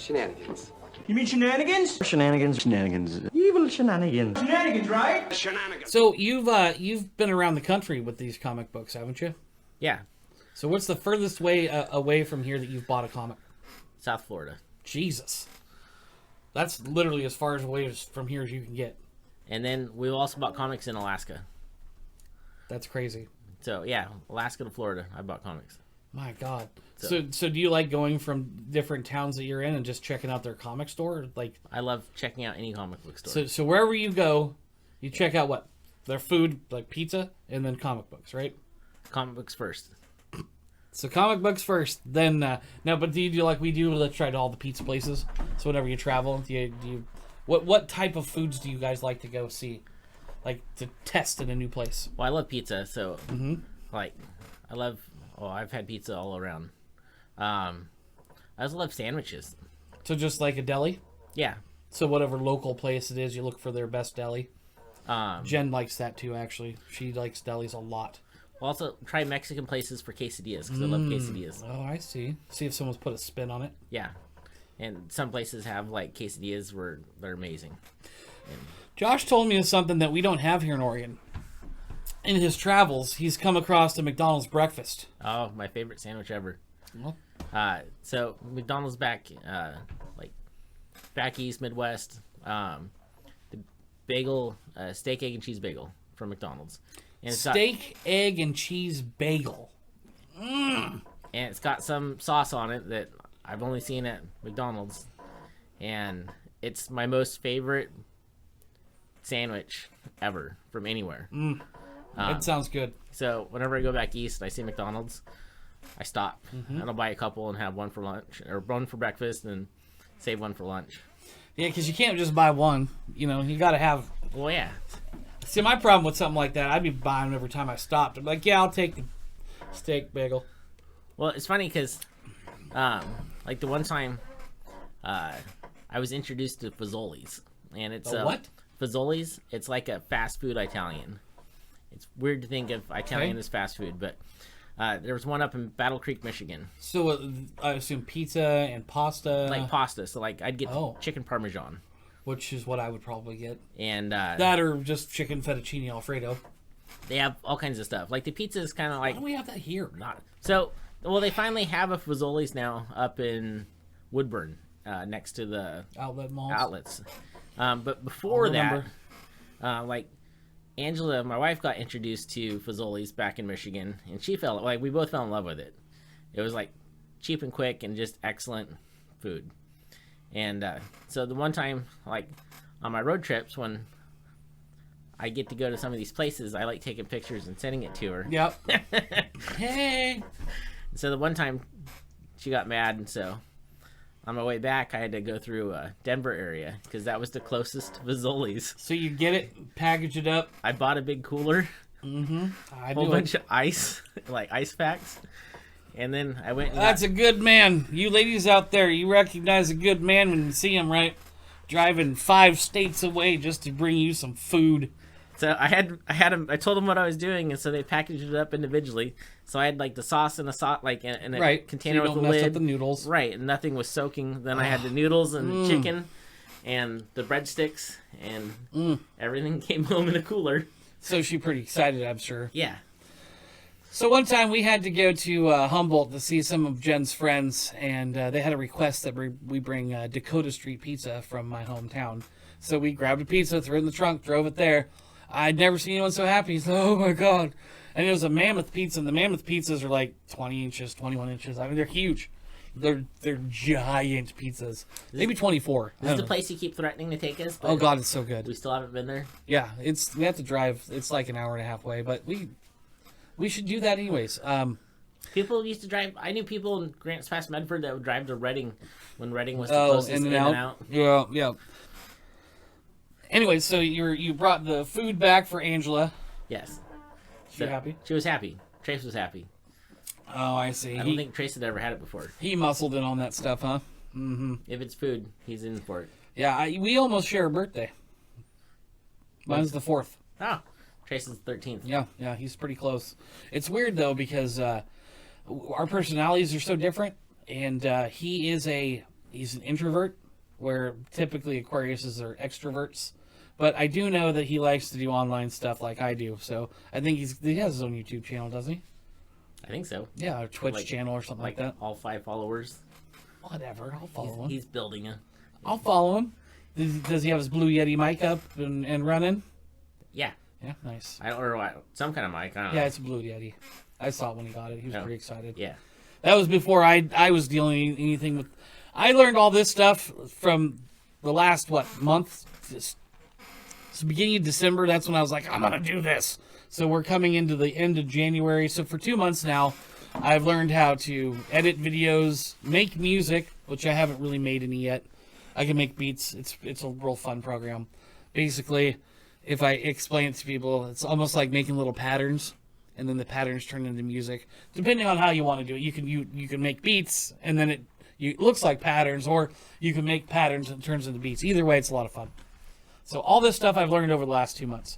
Shenanigans. You mean shenanigans? Shenanigans. Evil shenanigans. Shenanigans, right? Shenanigans. So you've been around the country with these comic books, haven't you? Yeah. So what's the furthest way away from here that you've bought a comic? South Florida. Jesus. That's literally as far away from here as you can get. And then we also bought comics in Alaska. That's crazy. So, yeah, Alaska to Florida, I bought comics. My God. So do you like going from different towns that you're in and just checking out their comic store? Like, I love checking out any comic book store. So wherever you go, you check out what? Their food, like pizza, and then comic books, right? Comic books first. So comic books first, then no. But do you do like we do? Let's try to all the pizza places. So whenever you travel, do you what type of foods do you guys like to go see, like to test in a new place? Well, I love pizza, so like I love. Oh, I've had pizza all around. I also love sandwiches. So just like a deli. Yeah. So whatever local place it is, you look for their best deli. Um, Jen likes that too. Actually, she likes delis a lot. We'll also try Mexican places for quesadillas because I love quesadillas. Oh, I see. See if someone's put a spin on it. Yeah, and some places have like quesadillas where they're amazing. Josh told me something that we don't have here in Oregon. In his travels, he's come across a McDonald's breakfast. Oh, my favorite sandwich ever. Well, So McDonald's back east, Midwest. The bagel, steak, egg, and cheese bagel from McDonald's. And it's steak, egg, and cheese bagel. And it's got some sauce on it that I've only seen at McDonald's. And it's my most favorite sandwich ever from anywhere. That sounds good. So whenever I go back east and I see McDonald's, I stop and I'll buy a couple and have one for lunch or one for breakfast and save one for lunch. Yeah, because you can't just buy one. You know, you got to have... Well, yeah. See, my problem with something like that, I'd be buying them every time I stopped. I'm like, yeah, I'll take the steak bagel. Well, it's funny because, like the one time, I was introduced to Fazolis, and it's what? Fazolis. It's like a fast food Italian. It's weird to think of Italian as fast food, but there was one up in Battle Creek, Michigan. So I assume pizza and pasta. Like pasta. So like I'd get Oh. chicken parmesan. Which is what I would probably get. And that or just chicken fettuccine Alfredo. they have all kinds of stuff. Like the pizza is kind of like Why don't we have that here? not so. Well, they finally have a Fazolis now up in Woodburn, next to the Outlet malls. outlets. But before that, remember. like Angela, my wife, got introduced to Fazolis back in Michigan, and we both fell in love with it. It was like cheap and quick and just excellent food. And so the one time, like on my road trips, when I get to go to some of these places, I like taking pictures and sending it to her. Yep. Hey. So the one time she got mad, and so on my way back, I had to go through Denver area because that was the closest to Fazolis. So you get it, package it up. I bought a big cooler, I whole do bunch it. of ice, like ice packs, and then I went. And That's a good man. You ladies out there, you recognize a good man when you see him, right? Driving 5 states away just to bring you some food. So I had them. I told them what I was doing, and so they packaged it up individually. So I had like the sauce in in a Right. container so you with don't the mess lid. up the noodles. Right, and nothing was soaking. Then I had the noodles and chicken, and the breadsticks, and everything came home in a cooler. So she's pretty excited, I'm sure. Yeah. So one time we had to go to Humboldt to see some of Jen's friends, and they had a request that we bring Dakota Street pizza from my hometown. So we grabbed a pizza, threw it in the trunk, drove it there. I'd never seen anyone so happy. He's like, oh my God. And it was a mammoth pizza, and the mammoth pizzas are like 20 inches, 21 inches. I mean, they're huge. They're giant pizzas. Maybe 24. This is the place you keep threatening to take us. But Oh God, it's so good. we still haven't been there. Yeah, we have to drive. It's like an hour and a half away, but we should do that anyways. People used to drive. I knew people in Grants Pass, Medford, that would drive to Reading when Reading was the closest in and out. Yeah. Anyway, so you brought the food back for Angela. Yes. She happy? She was happy. Trace was happy. Oh, I see. I don't think Trace had ever had it before. He muscled in on that stuff, huh? If it's food, he's in for it. Yeah, we almost share a birthday. Mine's the 4th. Oh, Trace is the 13th. Yeah, he's pretty close. It's weird, though, because our personalities are so different, and he is a he's an introvert, where typically Aquariuses are extroverts. But I do know that he likes to do online stuff like I do. So I think he has his own YouTube channel, doesn't he? I think so. Yeah, or Twitch channel or something like that. All 5 followers. Whatever, I'll follow him. He's building it. I'll follow him. Does he have his Blue Yeti mic up and running? Yeah. Yeah, nice. Or what? Some kind of mic. I don't know. Yeah, it's a Blue Yeti. I saw it when he got it. He was pretty excited. Yeah. That was before I was dealing anything with. I learned all this stuff from the last month. It's the beginning of December. That's when I was like, I'm gonna do this. So we're coming into the end of January. So for 2 months now, I've learned how to edit videos, make music, which I haven't really made any yet. I can make beats. It's a real fun program. Basically, if I explain it to people, it's almost like making little patterns, and then the patterns turn into music. Depending on how you want to do it, you can make beats, and then it looks like patterns, or you can make patterns and it turns into beats. Either way, it's a lot of fun. So all this stuff I've learned over the last 2 months.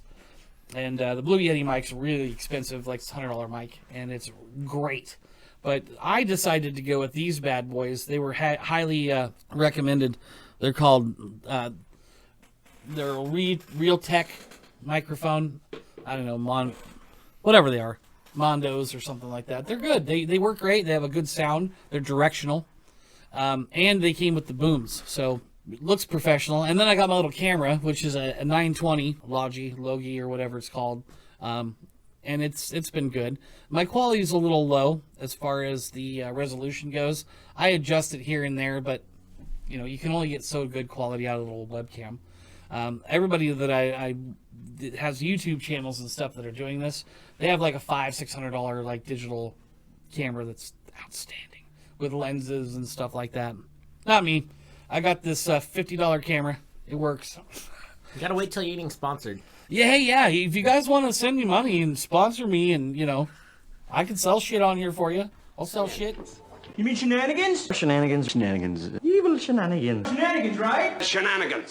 And the Blue Yeti mic's really expensive, like it's a $100 mic, and it's great. But I decided to go with these bad boys. They were highly recommended. They're called they're a Real Tech microphone. I don't know, whatever they are, Mondos or something like that. They're good. They work great. They have a good sound. They're directional, and they came with the booms, so it looks professional. And then I got my little camera, which is a 920 Logi or whatever it's called, and it's been good. My quality is a little low as far as the resolution goes. I adjust it here and there, but you can only get so good quality out of a little webcam. Everybody that that has YouTube channels and stuff that are doing this, they have like a $500-600 like digital camera that's outstanding with lenses and stuff like that. Not me. I got this $50 camera. It works. You gotta wait till you're getting sponsored. Yeah. If you guys want to send me money and sponsor me, and I can sell shit on here for you. I'll sell shit. You mean shenanigans? Shenanigans. Evil shenanigans. Shenanigans, right? Shenanigans.